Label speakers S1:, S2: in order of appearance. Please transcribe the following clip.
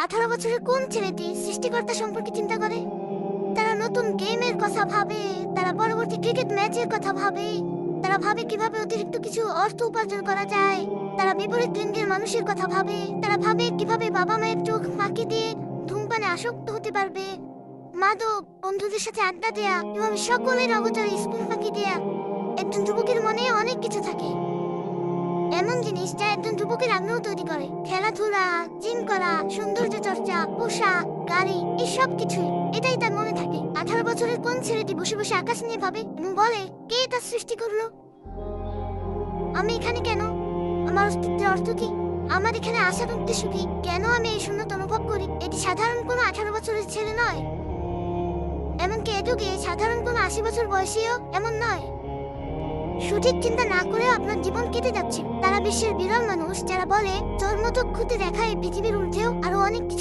S1: 18 বছরের কোন ছেলেটি সৃষ্টিকর্তা সম্পর্কে চিন্তা করে? তারা নতুন গেমের কথা ভাবে, তারা পরবর্তী ক্রিকেট ম্যাচের কথা ভাবে, তারা ভাবে কিভাবে অতিরিক্ত কিছু অর্থ উপার্জন করা যায়, তারা বিপরীত লিঙ্গের মানুষের কথা ভাবে, তারা ভাবে কিভাবে বাবা মায়ের চোখ ফাঁকি দিয়ে ধূমপানে আসক্ত হতে পারবে, মাদক, বন্ধুদের সাথে আড্ডা দেয়া, এভাবে সকলের অগোচরে স্কুল ফাঁকি দেয়া। একজন যুবকের মনে অনেক কিছু থাকে, এমন জিনিস যা একজন যুবকের আগ্রহ তৈরি করে। খেলাধুলা, জিম করা, সৌন্দর্য চর্চা, পোশাক, গাড়ি, এই সব কিছুই। এটাই তার মনে থাকে। 18 বছরের কোন ছেলেটি বসে বসে আকাশ নিয়ে ভাবে এবং বলে, কে এটা সৃষ্টি করলো? আমি এখানে কেন? আমার অস্তিত্বের অর্থ কি? আমার এখানে আসার উদ্দেশ্য কি? কেন আমি এই শূন্যতা অনুভব করি? এটি সাধারণ কোনো 18 বছরের ছেলে নয়, এমনকি এ যুগে সাধারণ কোনো 80 বছর বয়সীও এমন নয়। সঠিক চিন্তা না করেও আপনার জীবন কেটে যাচ্ছে। তারা বিশ্বের বিরল মানুষ যারা বলে জন্মচক্ষুতে দেখা এই পৃথিবীর ঊর্ধ্বেও আরো অনেক কিছু